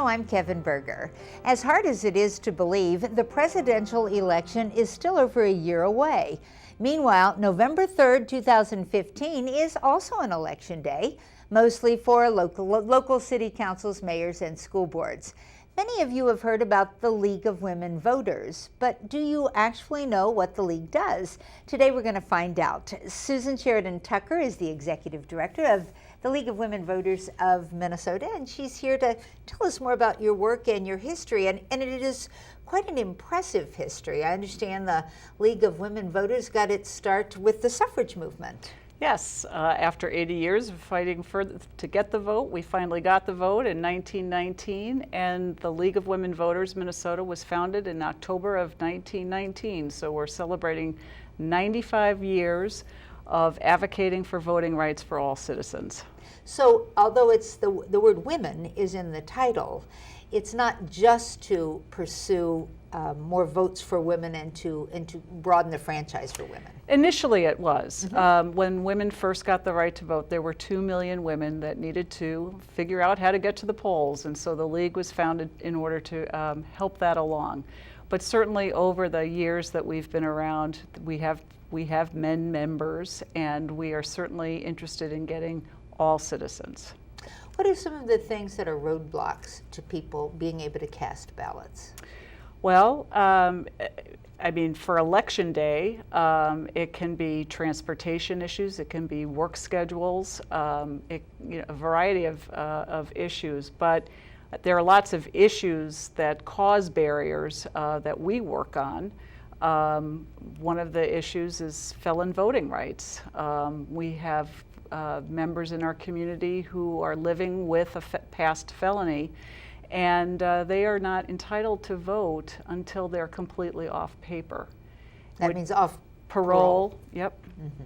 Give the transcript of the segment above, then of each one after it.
Hello, I'm Kevin Berger. As hard as it is to believe, the presidential election is still over a year away. Meanwhile, November 3rd, 2015 is also an election day, mostly for local city councils, mayors, and school boards. Many of you have heard about the League of Women Voters, but do you actually know what the League does? Today we're going to find out. Susan Sheridan Tucker is the Executive Director of the League of Women Voters of Minnesota, and she's here to tell us more about your work and your history, and it is quite an impressive history. I understand the League of Women Voters got its start with the suffrage movement. Yes, after 80 years of fighting to get the vote, we finally got the vote in 1919, and the League of Women Voters Minnesota was founded in October of 1919. So we're celebrating 95 years of advocating for voting rights for all citizens. So although it's the word women is in the title, it's not just to pursue more votes for women and to broaden the franchise for women. Initially it was. Mm-hmm. When women first got the right to vote, there were 2 million women that needed to figure out how to get to the polls, and so the League was founded in order to help that along. But certainly over the years that we've been around, we have men members, and we are certainly interested in getting all citizens. What are some of the things that are roadblocks to people being able to cast ballots? Well, I mean, for election day, it can be transportation issues, it can be work schedules, a variety of issues. But there are lots of issues that cause barriers that we work on. One of the issues is felon voting rights. We have members in our community who are living with a past felony, and they are not entitled to vote until they're completely off paper. That means off parole. Yep. Mm-hmm.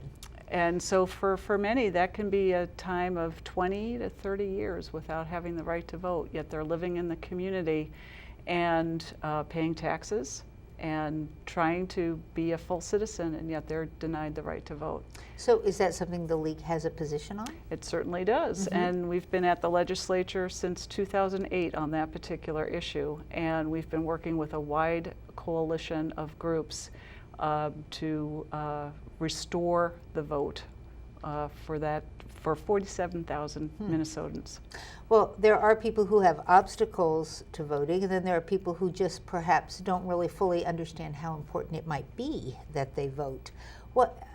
And so for many, that can be a time of 20 to 30 years without having the right to vote, yet they're living in the community and paying taxes and trying to be a full citizen, and yet they're denied the right to vote. So is that something the League has a position on? It certainly does, Mm-hmm. and we've been at the legislature since 2008 on that particular issue, and we've been working with a wide coalition of groups to restore the vote for 47,000 Minnesotans. Well, there are people who have obstacles to voting, and then there are people who just perhaps don't really fully understand how important it might be that they vote.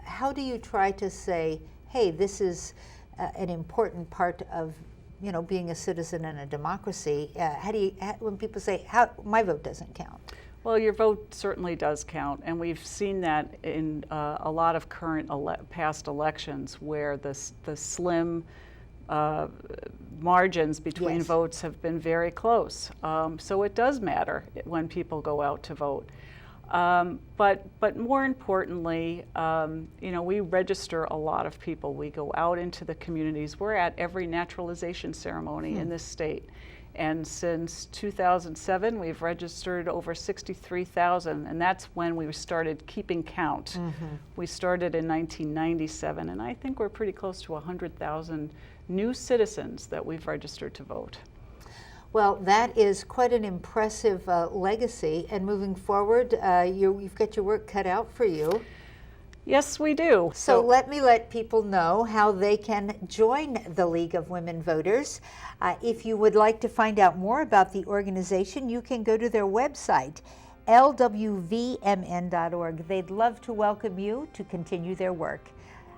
How do you try to say, hey, this is an important part of being a citizen in a democracy? When people say, my vote doesn't count? Well, your vote certainly does count, and we've seen that in a lot of current past elections where the slim margins between Yes. votes have been very close. So it does matter when people go out to vote. But more importantly, we register a lot of people. We go out into the communities. We're at every naturalization ceremony in this state. And since 2007, we've registered over 63,000, and that's when we started keeping count. Mm-hmm. We started in 1997, and I think we're pretty close to 100,000 new citizens that we've registered to vote. Well, that is quite an impressive legacy, and moving forward, you've got your work cut out for you. Yes, we do. So let people know how they can join the League of Women Voters. If you would like to find out more about the organization, you can go to their website, Lwvmin.org. They'd love to welcome you to continue their work.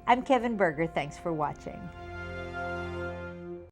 I'm Kevin Berger. Thanks for watching.